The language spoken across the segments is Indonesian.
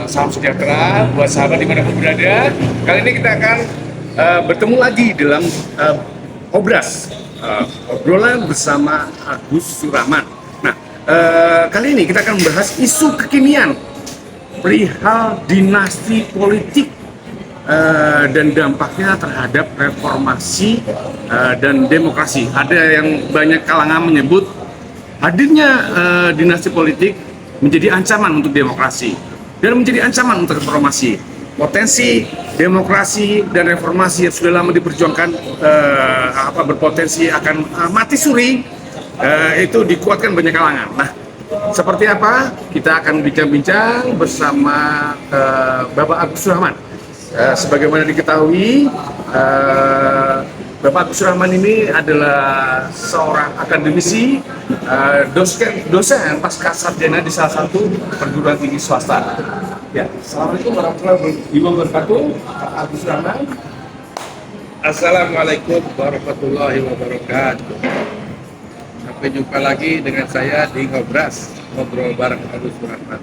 salam sejahtera buat sahabat dimanapun berada. Kali ini kita akan bertemu lagi dalam Obras, obrolan bersama Agus Surahman. Nah, kali ini kita akan membahas isu kekinian perihal dinasti politik dan dampaknya terhadap reformasi dan demokrasi. Ada yang banyak kalangan menyebut hadirnya dinasti politik menjadi ancaman untuk demokrasi dan menjadi ancaman untuk reformasi. Potensi demokrasi dan reformasi yang sudah lama diperjuangkan berpotensi akan mati suri, itu dikuatkan banyak kalangan. Nah, seperti apa? Kita akan bincang-bincang bersama Bapak Agus Surahman. Sebagaimana diketahui, Bapak Agus Surahman ini adalah seorang akademisi, dosen pasca sarjana di salah satu perguruan tinggi swasta. Ya, Assalamualaikum warahmatullahi wabarakatuh, Pak Agus Surahman. Assalamualaikum warahmatullahi wabarakatuh. Sampai jumpa lagi dengan saya di Ngobras, ngobrol bareng Agus Surahman.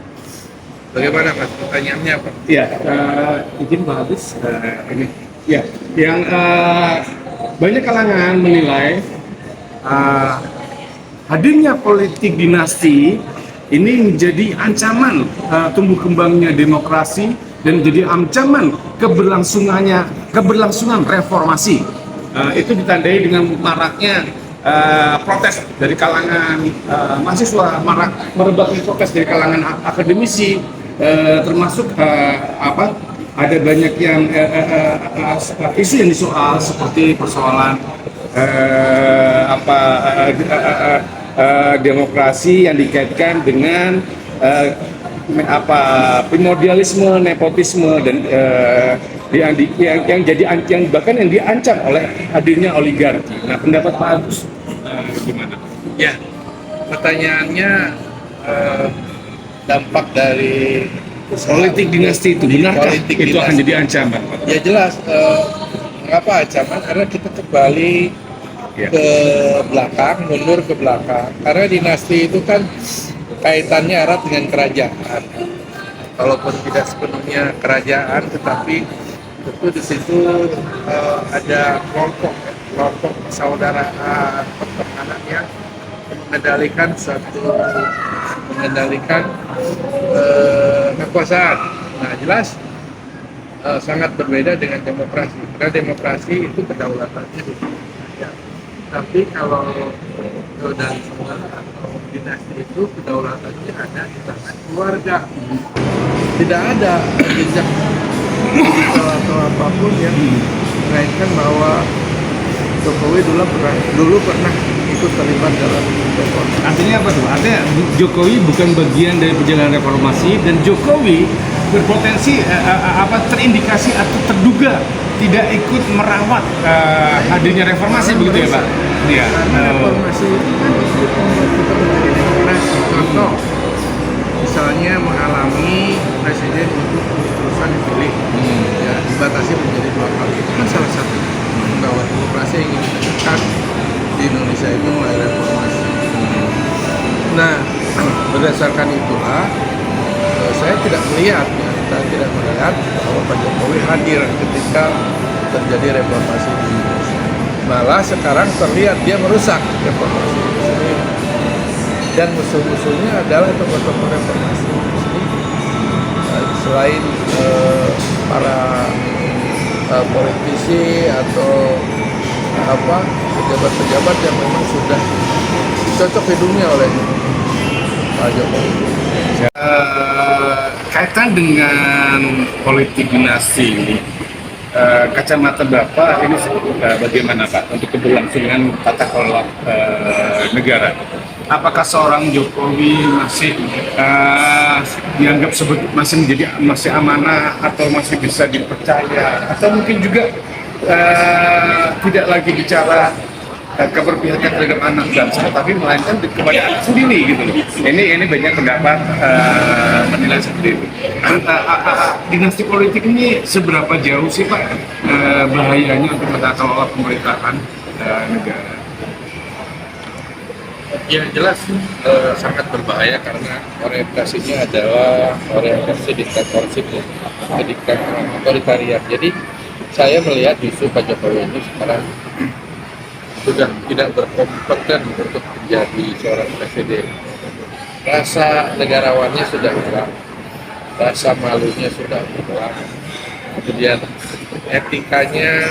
Bagaimana Mas pertanyaannya Pak? Ya, izin Pak Agus, ini. Ya, yang banyak kalangan menilai hadirnya politik dinasti ini menjadi ancaman tumbuh kembangnya demokrasi dan menjadi ancaman keberlangsungan reformasi. Itu ditandai dengan maraknya protes dari kalangan mahasiswa, merebaknya protes dari kalangan akademisi, termasuk ada banyak yang isu yang disoal seperti persoalan demokrasi yang dikaitkan dengan primordialisme, nepotisme dan yang bahkan yang diancam oleh hadirnya oligarki. Nah, pendapat Pak Agus gimana? Ya, pertanyaannya dampak dari Politik dinasti itu benarkah itu akan jadi ancaman? Ya jelas, mengapa ancaman? Karena kita kembali ke belakang, mundur ke belakang. Karena dinasti itu kan kaitannya erat dengan kerajaan. Walaupun tidak sepenuhnya kerajaan, tetapi tentu di situ ada kelompok persaudaraan, pertemanan yang mengendalikan kekuasaan. Nah, jelas sangat berbeda dengan demokrasi. Karena demokrasi itu kedaulatannya di rakyat. Tapi kalau feodalisme atau dinasti itu kedaulatannya ada di tangan keluarga. Tidak ada jejak atau apapun yang mengaitkan bahwa Jokowi dulu pernah ikut terlibat dalam reformasi. Artinya apa tuh? Artinya Jokowi bukan bagian dari perjalanan reformasi dan Jokowi berpotensi terindikasi atau terduga tidak ikut merawat hadirnya reformasi, begitu ya Pak? Iya. Karena reformasi itu kan kita menjadi demokrasi. Contoh, misalnya mengalami presiden untuk terus-terusan dipilih, ya dibatasi menjadi 2 kali. Itu kan salah satu bahwa demokrasi yang ingin ditegakkan di Indonesia itu mulai reformasi. Nah, berdasarkan itulah saya tidak melihat bahwa Pak Jokowi hadir ketika terjadi reformasi di Indonesia. Malah sekarang terlihat dia merusak reformasi itu sendiri. Dan musuh-musuhnya adalah tokoh-tokoh reformasi itu sendiri. Selain para politisi atau pejabat-pejabat yang memang sudah cocok hidungnya oleh Pak Jokowi. Kaitan dengan politik dinasti ini, kacamata Bapak ini bagaimana Pak untuk keberlangsungan tata kelola negara? Apakah seorang Jokowi masih dianggap masih amanah atau masih bisa dipercaya, atau mungkin juga tidak lagi bicara keberpihakan terhadap anak bangsa, tapi melainkan kepada anak sendiri gitu loh. Ini banyak pendapat menilai seperti itu. Dinasti politik ini seberapa jauh sih Pak bahayanya untuk tata kelola pemerintahan negara? Ya jelas sangat berbahaya karena orientasinya adalah orientasi diktatorship, diktatoran otoritarian. Jadi saya melihat justru Pak Jokowi ini sekarang sudah tidak berkompeten untuk menjadi seorang presiden. Rasa negarawannya sudah hilang, rasa malunya sudah hilang, kemudian etikanya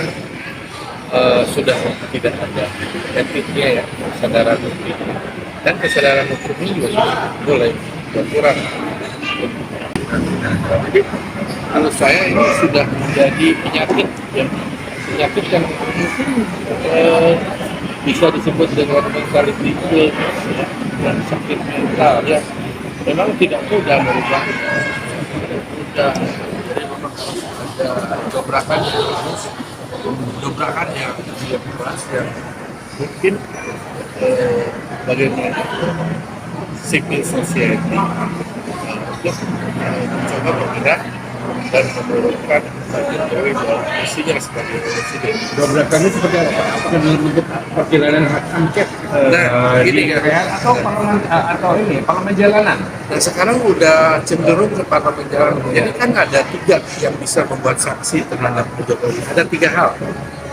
sudah tidak ada, etiknya ya, kesadaran hukum dan kesadaran hukumnya juga sudah mulai berkurang. Jadi menurut saya ini sudah menjadi penyakit, ya. Penyakit yang mungkin bisa disebut dengan mentality illness, ya, dan sakit mental ya. Memang tidak mudah merubah, mudah, jadi memang ada dobrakan yang keras yang mungkin bagaimana civil society untuk mencoba bergerak dan menurunkan Jokowi dalam misinya sebagai presiden. Dobrakannya seperti apa? Apakah dalam bentuk perjalanan hak angket Ini di kan, DPR atau parlemen jalanan? nah sekarang udah cenderung ke parlemen jalanan. Jadi kan ada 3 yang bisa membuat sanksi terhadap Jokowi. Ada 3 hal.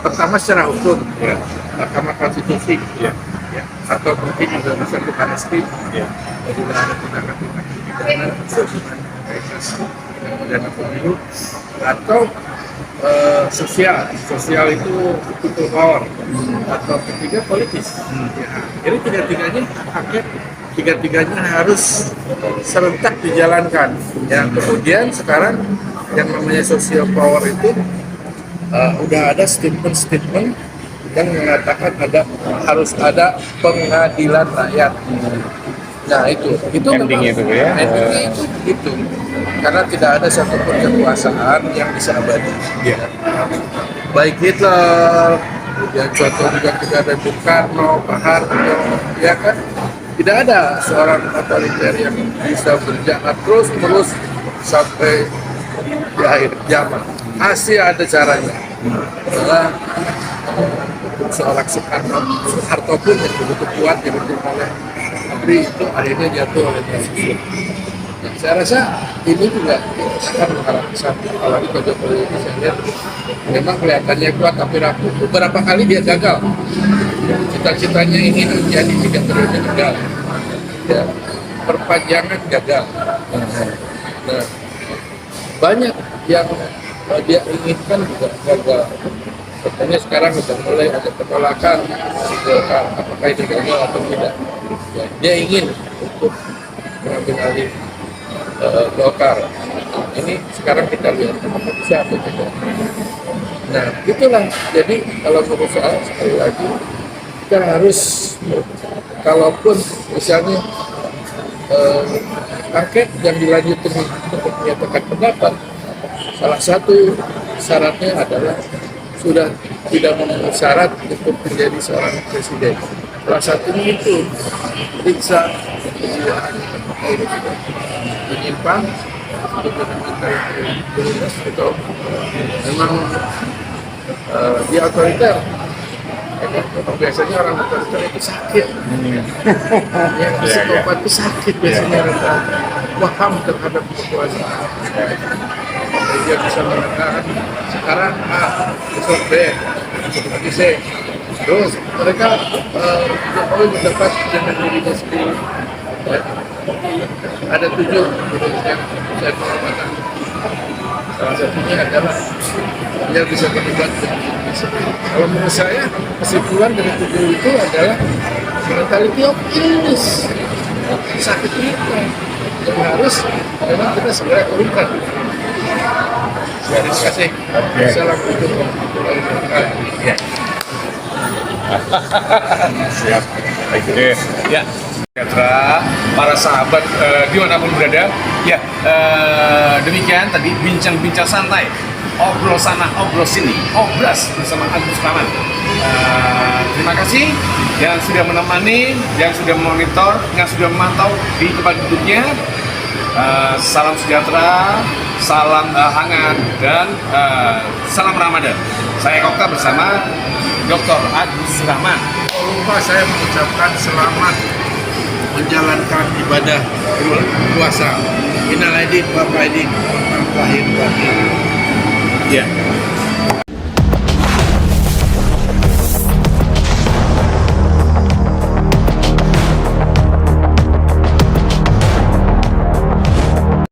Pertama secara hukum, ya, Mahkamah Konstitusi, ya, atau mungkin juga bisa ke Palestina, ya, jadi ada tindakan-tindakan pidana pidana pemilu, atau sosial itu people power, atau ketiga politis. Ya, jadi tiga-tiganya harus serentak dijalankan. Ya, kemudian sekarang yang namanya social power itu udah ada statement yang mengatakan harus ada pengadilan rakyat. Nah itu Endingnya itu ya. endingnya itu karena tidak ada satupun kekuasaan yang bisa abadi. Iya. Baik Hitler, kemudian contoh juga tidak ada Bung Karno, Pak Harto, ya kan? Tidak ada seorang otoriter yang bisa berjalan terus sampai di akhir zaman. Masih ada caranya. Adalah untuk seorang Soeharto pun yang begitu kuat dibentuk oleh tapi itu akhirnya jatuh oleh Presiden. Nah, saya rasa ini juga akan mengarah ke sana. Apalagi Pak Jokowi ini saya lihat memang kelihatannya kuat tapi rapuh. Beberapa kali dia gagal. Cita-citanya ingin menjadi 3 periode gagal. Ya, perpanjangan gagal. Nah, banyak yang dia inginkan juga gagal. Katanya sekarang sudah mulai ada penolakan Golkar, apakah itu gagal atau tidak. Ya, dia ingin untuk mengambil alih Golkar. Ini sekarang kita lihat bisa atau tidak. Nah, itulah. Jadi kalau menurut saya sekali lagi kita harus, kalaupun misalnya angket yang dilanjutkan untuk menyatakan pendapat, salah satu syaratnya adalah sudah tidak memenuhi syarat untuk menjadi seorang presiden. Salah satunya itu periksa kejiwaan, apakah ini sudah menyimpang untuk menentukan atau memang dia otoriter. Biasanya orang otoriter itu sakit. Yang psikopat itu sakit biasanya rasa paham terhadap kekuasaan. Dia bisa mengatakan sekarang A, besok B, seperti C. Terus mereka Jokowi mendapat dengan dirinya sendiri. Ya. Ada 7 yang saya kehormatan. Salah satunya adalah dia bisa terlibat dengan dirinya sendiri. Kalau menurut saya kesimpulan dari 7 itu adalah mentality of illness, sakit kita yang harus memang kita segera turunkan. Terima kasih. Assalamualaikum warahmatullahi wabarakatuh. Siap. Oke. Ya. Para sahabat dimanapun berada, ya demikian tadi bincang-bincang santai, obrol sana, obrol sini, obras bersama Agus Rahman. Terima kasih yang sudah menemani, yang sudah memonitor, yang sudah memantau di tempat duduknya. Salam sejahtera, salam hangat, dan salam Ramadan. Saya Kokta bersama Dr. Agus Rahman. Lupa saya mengucapkan selamat menjalankan ibadah puasa. Innal aidin wa faidin lahir batin. Ya.